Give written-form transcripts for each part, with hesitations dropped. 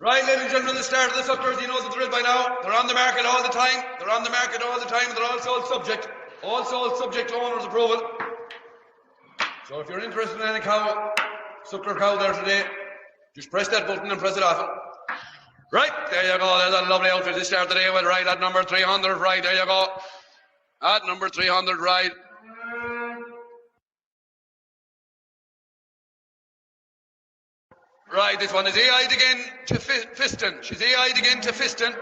Right, ladies and gentlemen, the start of the suckers, you know the drill by now. They're on the market all the time. They're on the market all the time. They're all sold subject to owner's approval. So if you're interested in any cow, sucker cow there today, just press that button and press it off. Right, there you go. There's a lovely outfit to start today with. Right at number 300. Right, there you go. At number 300, right. Right, this one is AI'd again to Fiston. She's AI'd again to Fiston.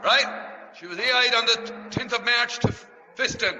Right? She was AI'd on the 10th of March to Fiston.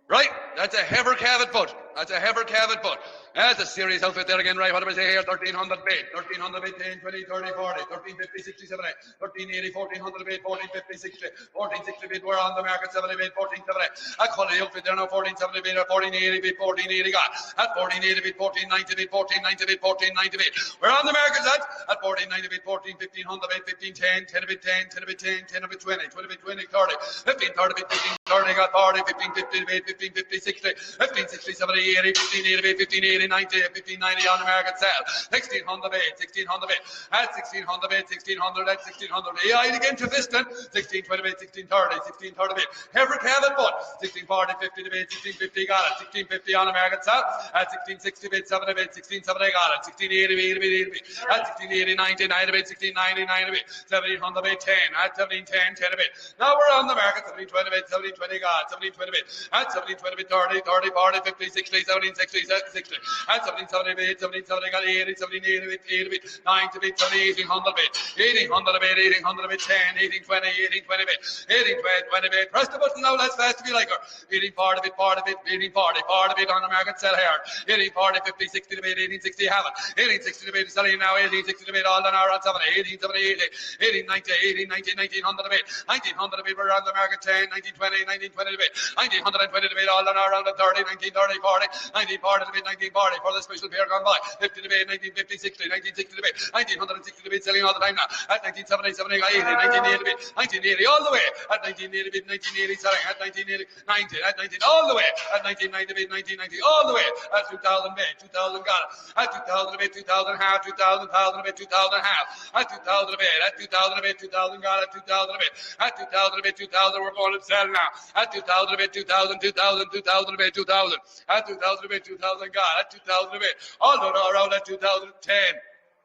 Right? That's a heaver cavet butt. That's a heaver cavet butt. That's a serious outfit there again, right? What do we say here? 1300 bait, 1300 bait, 10, 20, 30, 40, 1350, 60, 70, 1380, 1400 bait, 1450, 60, 1460 bait, we're on the market, 70 bait, 1470. A quality outfit there now, 1470 bait, 1480 bait, 1480 got. At 1480 bait, 1490 bait, 1490 bait, 1490 bait. We're on the market at 1490 bait, 14, 1500 bait, 1510, 10 bait, 10, 10 bait, 10, 10 bait, 20, 20 bait, 20, 30, 15, 30 bait, 15, 30 got 40, 15, 50 bait, 15, 50, 60, 15, 60, 70, 80, 15, 80 bait, 15, 80, 90, 15, 90 on the market sale. 1600 bait, 1600 bait. At 1600 bait, 1600 at 1600. AI again to Fiston. 1620 bait, 1630, 1630 bait. Hever cavet butt. 1640, 50 bait, 1650 got it. 1650 on the market sale. At 1660 bait, 70 bait, 1670 got it. 1680 bait, 80 bait, 80 bait. At 1680, 90, 90 bait, 1690, 90 bait. 1700 bait, 10. At 1710, 10 bait. Now we're on the market. 1720 bait, 1720 got it. 1720 bait. At 1720 bait, 30, 30, 40, 50, 60, 1760, 60. At 1770 bait, 1770 got 80, 1780 bait, 80 bait, 90 bait, 70, 1800 bait, 1800 bait, 1800 bait, 10, 1820, 1820 bait, 1820 bait. Press the button now, that's fast to be like her. 1840 bait, 40 bait, 1840, 40 bait on the market, sell here. 1840, 50, 60 bait, 1860 have it. 1860 bait, selling now, 1860 bait, all on our 70, 1870, 80, 1890, 1900 bait, 1900 bait, we're on the market, 10, 1920, 1920 bait, 1920 bait, all on our 30, 1930, 40, 1940 bait, 1940 for the special pair gone by. 50 debate, 1950, 60, 1960 debate, 1960 debate selling all the time now. At 1970, 70, 80, 1980 debate, 1980 all the way. At 1980 debate, 1980 selling. At 1980, 90, at 19 all the way. At 1990 debate, 1990 all the way. At 2000 debate, 2000 got it. At 2000 debate, 2000 half, 2000 debate, 2000 half. At 2000 debate, at 2000 debate, 2000 got it. 2000 debate, at 2000 debate, 2000 we're going to sell now. At 2000 debate, 2000, 2000, 2000 debate, 2000. At 2000 debate, 2000 got it. At 2000 debate, all around at 2010,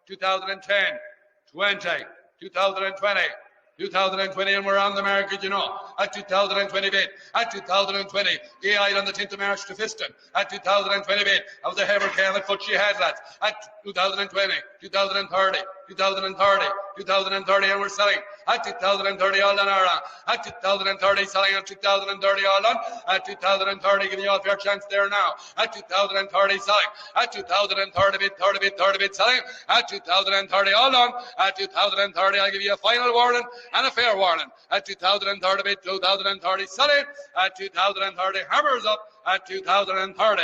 2010, 20, 2020, 2020, and we're on the market, you know, at 2020 bait, at 2020, AI on the 10th of March to Fiston, at 2020 bait, that was a heaver cavet foot she had, lads, at 2020, 2030, 2030, 2030, and we're selling at 2030 all on our at 2030 selling at 2030 all on at 2030 giving you a fair chance there now at 2030 selling at 2030 bit 30 bit 30 bit selling at 2030 all on at 2030 I'll give you a final warning and a fair warning at 2030 bit 2030 selling at 2030 hammers up at 2030.